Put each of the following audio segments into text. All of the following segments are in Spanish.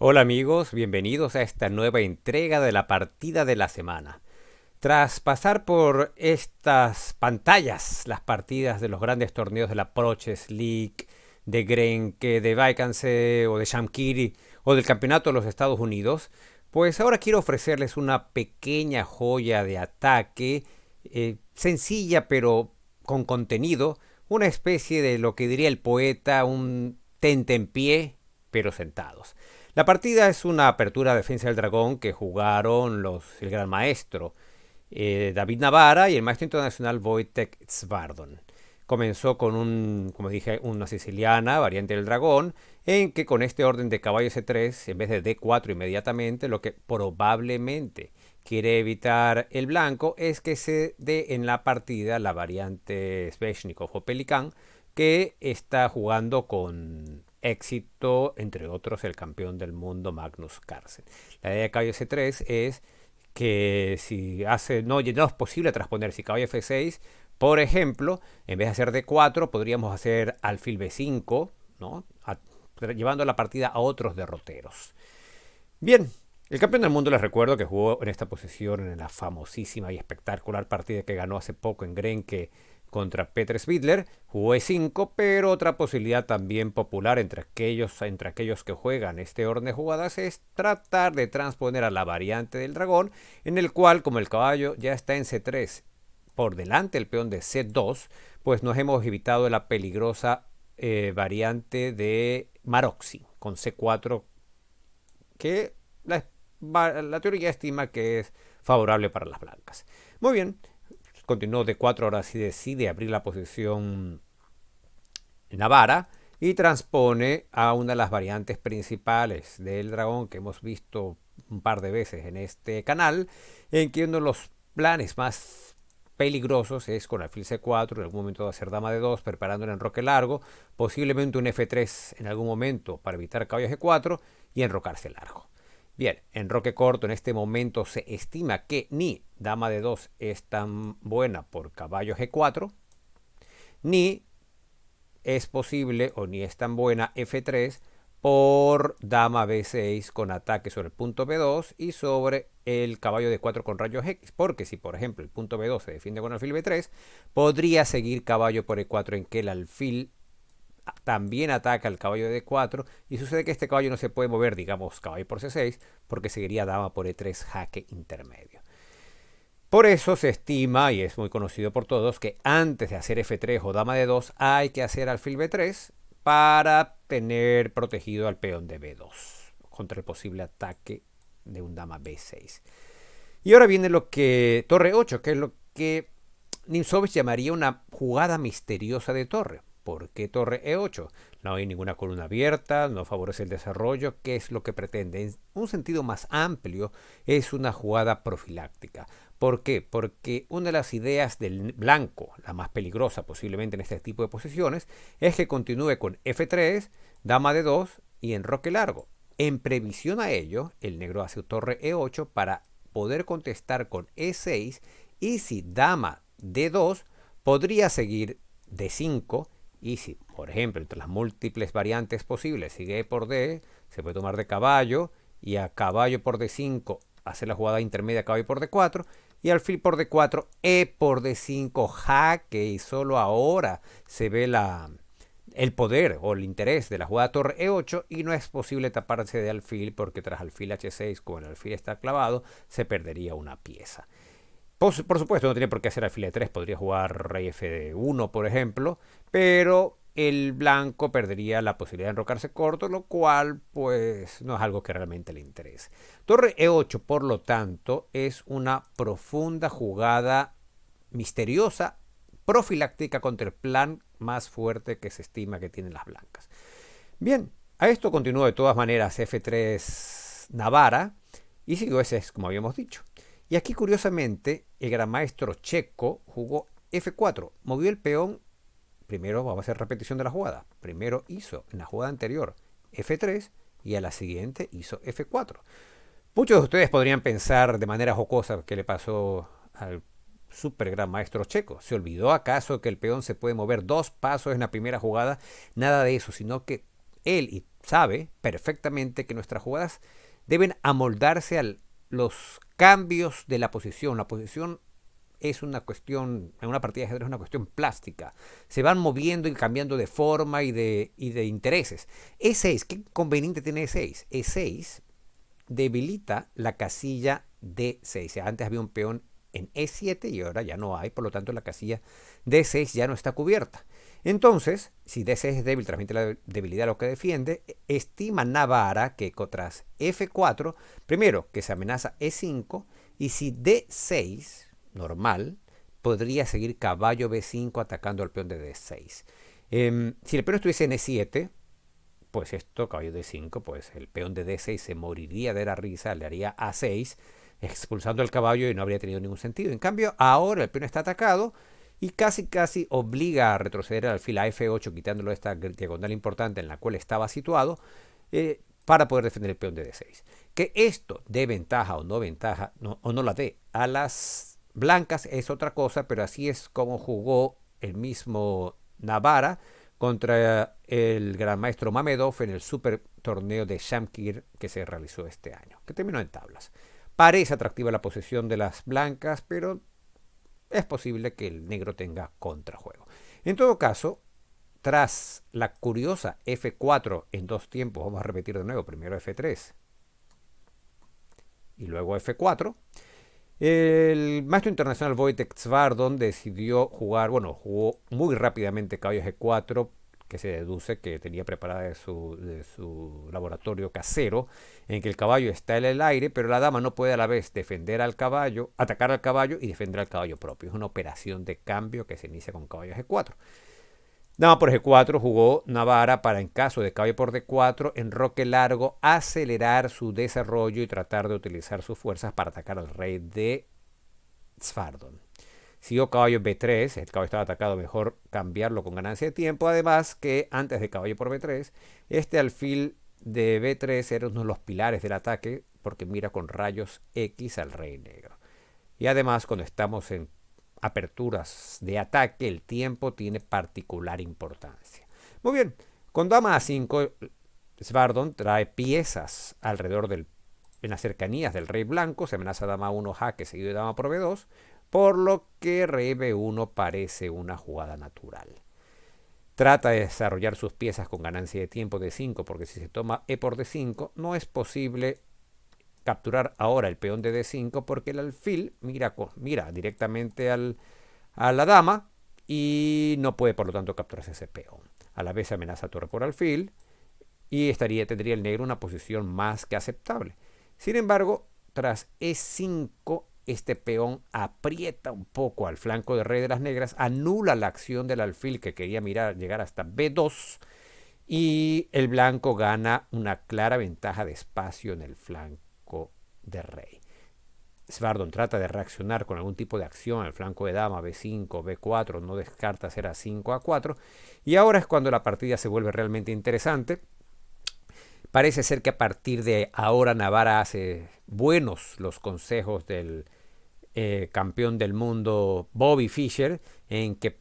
Hola amigos, bienvenidos a esta nueva entrega de la partida de la semana. Tras pasar por estas pantallas, las partidas de los grandes torneos de la Proches League, de Grenke, de Vaikanse o de Shamkiri o del Campeonato de los Estados Unidos, pues ahora quiero ofrecerles una pequeña joya de ataque, sencilla pero con contenido, una especie de lo que diría el poeta, un tentempié pero sentados. La partida es una apertura defensa del dragón que jugaron el gran maestro David Navarra y el maestro internacional Wojtek Zwardon. Comenzó con como dije, una siciliana, variante del dragón, en que con este orden de caballo C3, en vez de D4 inmediatamente, lo que probablemente quiere evitar el blanco es que se dé en la partida la variante Sveshnikov o Pelican, que está jugando con éxito, entre otros, el campeón del mundo Magnus Carlsen. La idea de caballo C3 es que si no es posible transponer si caballo F6, por ejemplo, en vez de hacer D4, podríamos hacer alfil B5, ¿no? Llevando la partida a otros derroteros. Bien, el campeón del mundo les recuerdo que jugó en esta posición en la famosísima y espectacular partida que ganó hace poco en Grenke contra Petr Svidler. Jugó E5, pero otra posibilidad también popular entre aquellos que juegan este orden de jugadas es tratar de transponer a la variante del dragón, en el cual, como el caballo ya está en C3 por delante del peón de C2, pues nos hemos evitado la peligrosa variante de Maroczy con C4, que la teoría estima que es favorable para las blancas. Muy bien, continuó de 4 horas y decide abrir la posición Navarra y transpone a una de las variantes principales del dragón que hemos visto un par de veces en este canal, en que uno de los planes más peligrosos es con alfil C4, en algún momento hacer dama de 2, preparando un enroque largo, posiblemente un F3 en algún momento para evitar caballo G4 y enrocarse largo. Bien, enroque corto en este momento se estima que ni dama de 2 es tan buena por caballo G4, ni es posible o ni es tan buena F3 por dama B6 con ataque sobre el punto B2 y sobre el caballo D4 con rayos X, porque si por ejemplo el punto B2 se defiende con alfil B3, podría seguir caballo por E4 en que el alfil también ataca al caballo de D4 y sucede que este caballo no se puede mover, digamos caballo por C6, porque seguiría dama por E3 jaque intermedio. Por eso se estima, y es muy conocido por todos, que antes de hacer F3 o dama de 2 hay que hacer alfil B3 para tener protegido al peón de B2 contra el posible ataque de un dama B6. Y ahora viene lo que torre 8, que es lo que Nimzowitsch llamaría una jugada misteriosa de torre. ¿Por qué torre E8? No hay ninguna columna abierta, no favorece el desarrollo. ¿Qué es lo que pretende? En un sentido más amplio, es una jugada profiláctica. ¿Por qué? Porque una de las ideas del blanco, la más peligrosa posiblemente en este tipo de posiciones, es que continúe con F3, dama de 2 y enroque largo. En previsión a ello, el negro hace torre E8 para poder contestar con E6 y si dama D2 podría seguir D5 y si, por ejemplo, entre las múltiples variantes posibles sigue E por D, se puede tomar de caballo y a caballo por D5 hacer la jugada intermedia caballo por D4 y alfil por D4, E por D5 jaque y solo ahora se ve el poder o el interés de la jugada torre E8 y no es posible taparse de alfil porque tras alfil H6, como el alfil está clavado, se perdería una pieza. Por supuesto, no tiene por qué hacer alfil E3, podría jugar rey F1, por ejemplo, pero el blanco perdería la posibilidad de enrocarse corto, lo cual pues no es algo que realmente le interese. Torre E8, por lo tanto, es una profunda jugada misteriosa, profiláctica contra el plan más fuerte que se estima que tienen las blancas. Bien, a esto continuó de todas maneras F3 Navarra y siguió ese, como habíamos dicho. Y aquí curiosamente el gran maestro checo jugó F4, movió el peón. Primero vamos a hacer repetición de la jugada. Primero hizo en la jugada anterior F3 y a la siguiente hizo F4. Muchos de ustedes podrían pensar de manera jocosa que le pasó al super gran maestro checo. ¿Se olvidó acaso que el peón se puede mover 2 pasos en la primera jugada? Nada de eso, sino que él y sabe perfectamente que nuestras jugadas deben amoldarse a los cambios de la posición. La posición es una cuestión, en una partida de ajedrez es una cuestión plástica. Se van moviendo y cambiando de forma y de intereses. E6, ¿qué conveniente tiene E6? E6 debilita la casilla D6. Antes había un peón en E7 y ahora ya no hay, por lo tanto la casilla D6 ya no está cubierta. Entonces, si D6 es débil, transmite la debilidad a lo que defiende, estima Navarra que tras F4, primero que se amenaza E5 y si D6, normal, podría seguir caballo B5 atacando al peón de D6. Si el peón estuviese en E7, pues esto, caballo D5, pues el peón de D6 se moriría de la risa, le haría A6, expulsando al caballo y no habría tenido ningún sentido. En cambio, ahora el peón está atacado y casi obliga a retroceder al alfil a F8, quitándolo de esta diagonal importante en la cual estaba situado, para poder defender el peón de D6. Que esto dé ventaja o no ventaja, o no la dé a las blancas es otra cosa, pero así es como jugó el mismo Navarra contra el gran maestro Mamedov en el super torneo de Shamkir que se realizó este año, que terminó en tablas. Parece atractiva la posición de las blancas, pero es posible que el negro tenga contrajuego. En todo caso, tras la curiosa F4 en dos tiempos, vamos a repetir de nuevo, primero F3 y luego F4, el maestro internacional Wojtek Zvárdon decidió jugar, bueno, jugó muy rápidamente caballo G4, que se deduce que tenía preparada de su laboratorio casero, en que el caballo está en el aire, pero la dama no puede a la vez defender al caballo, atacar al caballo y defender al caballo propio. Es una operación de cambio que se inicia con caballo G4. Dama por G4 jugó Navarra para, en caso de caballo por D4, enroque largo, acelerar su desarrollo y tratar de utilizar sus fuerzas para atacar al rey de Zvárdon. Siguió caballo B3, el caballo estaba atacado, mejor cambiarlo con ganancia de tiempo. Además que antes de caballo por B3, este alfil de B3 era uno de los pilares del ataque porque mira con rayos X al rey negro. Y además cuando estamos en aperturas de ataque, el tiempo tiene particular importancia. Muy bien, con dama A5, Zvárdon trae piezas alrededor en las cercanías del rey blanco, se amenaza dama 1 jaque seguido de dama por B2, por lo que rey B1 parece una jugada natural. Trata de desarrollar sus piezas con ganancia de tiempo de 5, porque si se toma E por D5, no es posible capturar ahora el peón de D5 porque el alfil mira directamente a la dama y no puede por lo tanto capturarse ese peón. A la vez amenaza torre por alfil y tendría el negro una posición más que aceptable. Sin embargo, tras E5, este peón aprieta un poco al flanco del rey de las negras, anula la acción del alfil que quería llegar hasta B2 y el blanco gana una clara ventaja de espacio en el flanco de rey. Zvárdon trata de reaccionar con algún tipo de acción al flanco de dama, B5, B4, no descarta hacer A5, A4, y ahora es cuando la partida se vuelve realmente interesante. Parece ser que a partir de ahora Navarra hace buenos los consejos del campeón del mundo Bobby Fischer, en que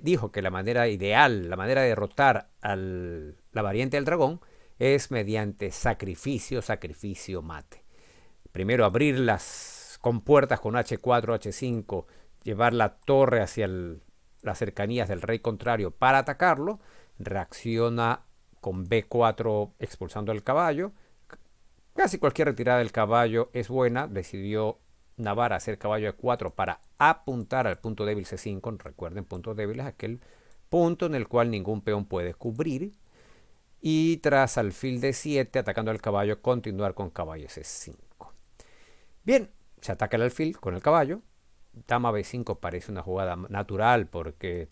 dijo que la manera ideal, la manera de derrotar a la variante del dragón es mediante sacrificio, mate. Primero abrir las compuertas con H4, H5, llevar la torre hacia las cercanías del rey contrario para atacarlo, reacciona con B4 expulsando al caballo. Casi cualquier retirada del caballo es buena. Decidió Navarra hacer caballo E4 para apuntar al punto débil C5. Recuerden, punto débil es aquel punto en el cual ningún peón puede cubrir. Y tras alfil D7, atacando al caballo, continuar con caballo C5. Bien, se ataca el alfil con el caballo. Dama B5 parece una jugada natural porque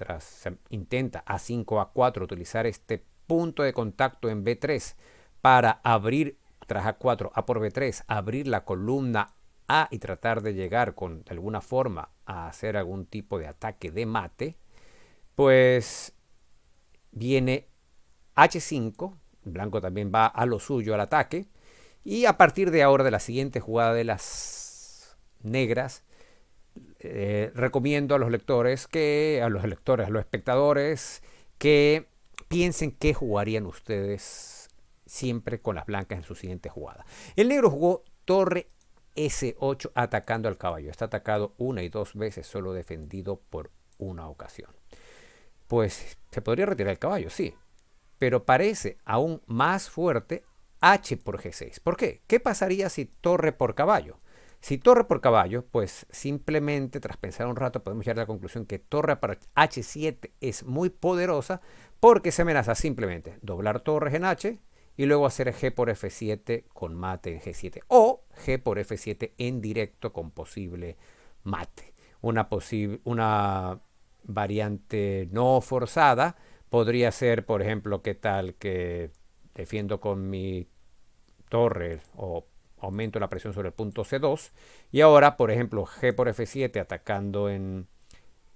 intenta A5, A4 utilizar este punto de contacto en B3 para abrir, tras A4, A por B3, abrir la columna A y tratar de llegar de alguna forma a hacer algún tipo de ataque de mate. Pues viene H5, blanco también va a lo suyo, al ataque, y a partir de ahora, de la siguiente jugada de las negras, recomiendo a los espectadores, que piensen qué jugarían ustedes siempre con las blancas en su siguiente jugada. El negro jugó torre S8 atacando al caballo. Está atacado una y dos veces, solo defendido por una ocasión. Pues se podría retirar el caballo, sí, pero parece aún más fuerte H por G6. ¿Por qué? ¿Qué pasaría si torre por caballo? Si torre por caballo, pues simplemente tras pensar un rato podemos llegar a la conclusión que torre por H7 es muy poderosa porque se amenaza simplemente doblar torres en H y luego hacer G por F7 con mate en G7 o G por F7 en directo con posible mate. Una variante no forzada podría ser, por ejemplo, qué tal que defiendo con mi torre o aumento la presión sobre el punto C2 y ahora, por ejemplo, G por F7 atacando en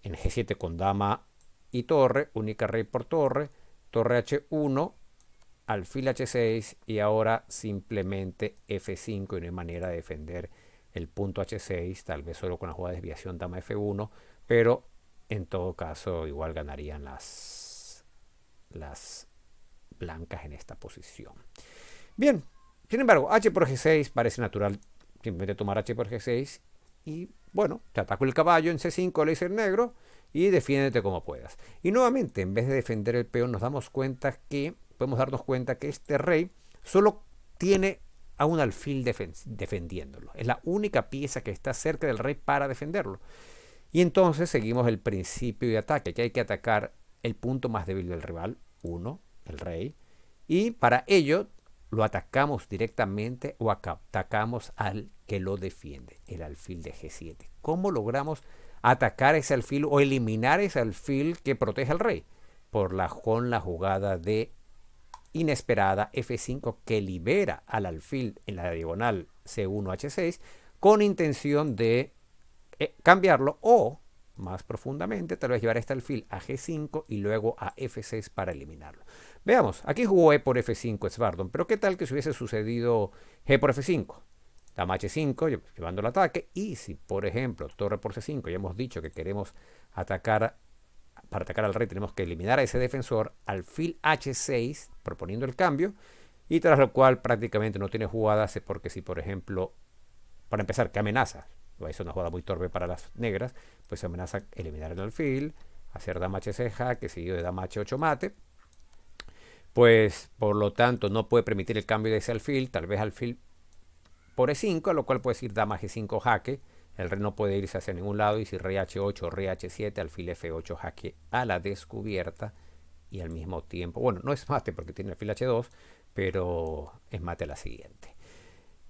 G7 con dama y torre, única rey por torre, torre H1, alfil H6 y ahora simplemente F5 y no hay manera de defender el punto H6, tal vez solo con la jugada de desviación dama F1, pero en todo caso igual ganarían las blancas en esta posición. Bien, sin embargo, H por G6 parece natural simplemente tomar H por G6 y bueno, te ataco el caballo en C5, le dice el negro y defiéndete como puedas. Y nuevamente, en vez de defender el peón, podemos darnos cuenta que este rey solo tiene a un alfil defendiéndolo. Es la única pieza que está cerca del rey para defenderlo. Y entonces seguimos el principio de ataque, que hay que atacar el punto más débil del rival, uno, el rey, y para ello lo atacamos directamente o atacamos al que lo defiende, el alfil de G7. ¿Cómo logramos atacar ese alfil o eliminar ese alfil que protege al rey? Con la jugada de inesperada F5 que libera al alfil en la diagonal C1H6 con intención de cambiarlo o, más profundamente, tal vez llevar este alfil a G5 y luego a F6 para eliminarlo. Veamos, aquí jugó E por F5 Svardon, pero ¿qué tal que si hubiese sucedido G por F5? Dama H5 llevando el ataque y si, por ejemplo, torre por C5, ya hemos dicho que queremos atacar, para atacar al rey tenemos que eliminar a ese defensor, alfil H6 proponiendo el cambio y tras lo cual prácticamente no tiene jugadas porque si, por ejemplo, para empezar, ¿qué amenaza? Es una jugada muy torpe para las negras, pues se amenaza eliminar el alfil, hacer dama H6 jaque, seguido de dama H8 mate, pues por lo tanto no puede permitir el cambio de ese alfil, tal vez alfil por E5, a lo cual puede decir dama G5 jaque, el rey no puede irse hacia ningún lado y si rey H8, rey H7, alfil F8 jaque a la descubierta y al mismo tiempo, bueno, no es mate porque tiene alfil H2, pero es mate a la siguiente.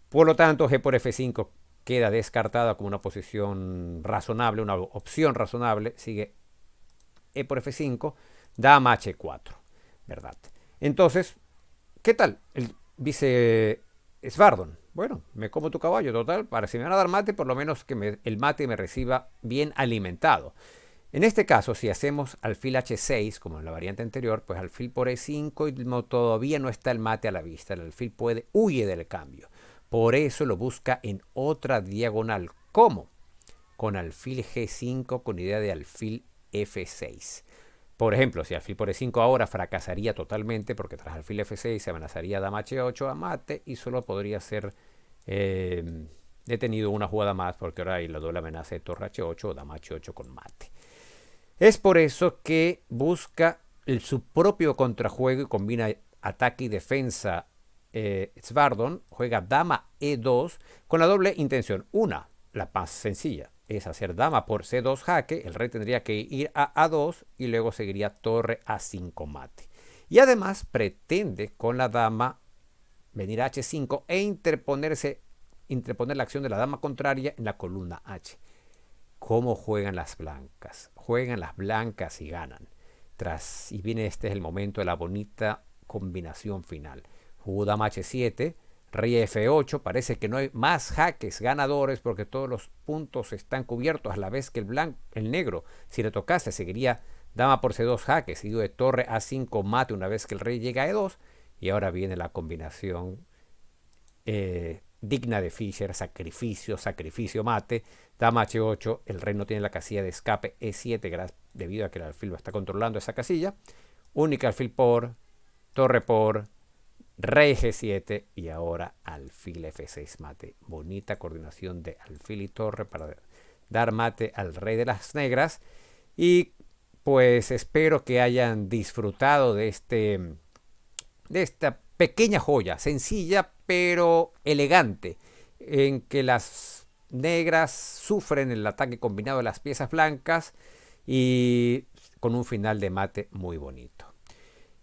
Por lo tanto, G por F5 queda descartada como una posición razonable, una opción razonable, sigue E por F5, dama H4, ¿verdad? Entonces, ¿qué tal? Dice Svardon, bueno, me como tu caballo, total, para si me van a dar mate, por lo menos que el mate me reciba bien alimentado. En este caso, si hacemos alfil H6, como en la variante anterior, pues alfil por E5 y todavía no está el mate a la vista, el alfil huye del cambio. Por eso lo busca en otra diagonal. ¿Cómo? Con alfil G5 con idea de alfil F6. Por ejemplo, si alfil por E5 ahora fracasaría totalmente porque tras alfil F6 se amenazaría dama H8 a mate y solo podría ser detenido una jugada más porque ahora hay la doble amenaza de torre H8 o dama H8 con mate. Es por eso que busca su propio contrajuego y combina ataque y defensa. Svardon juega dama E2 con la doble intención. Una, la más sencilla, es hacer dama por C2 jaque. El rey tendría que ir a A2 y luego seguiría torre A5 mate. Y además pretende con la dama venir a H5 e interponer la acción de la dama contraria en la columna H. ¿Cómo juegan las blancas? Juegan las blancas y ganan. Y viene este es el momento de la bonita combinación final. Jugó dama H7, rey F8, parece que no hay más jaques ganadores porque todos los puntos están cubiertos a la vez que el negro, si le tocase, seguiría dama por C2 jaque, seguido de torre A5 mate una vez que el rey llega a E2 y ahora viene la combinación digna de Fischer, sacrificio, sacrificio mate, dama H8, el rey no tiene la casilla de escape E7 debido a que el alfil lo está controlando esa casilla, única alfil por, torre por, rey G7 y ahora alfil F6 mate. Bonita coordinación de alfil y torre para dar mate al rey de las negras. Y pues espero que hayan disfrutado de esta pequeña joya, sencilla pero elegante, en que las negras sufren el ataque combinado de las piezas blancas y con un final de mate muy bonito.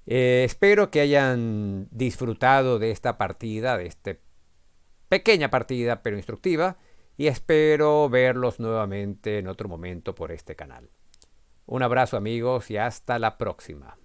Espero que hayan disfrutado de esta partida, de esta pequeña partida pero instructiva, y espero verlos nuevamente en otro momento por este canal. Un abrazo amigos y hasta la próxima.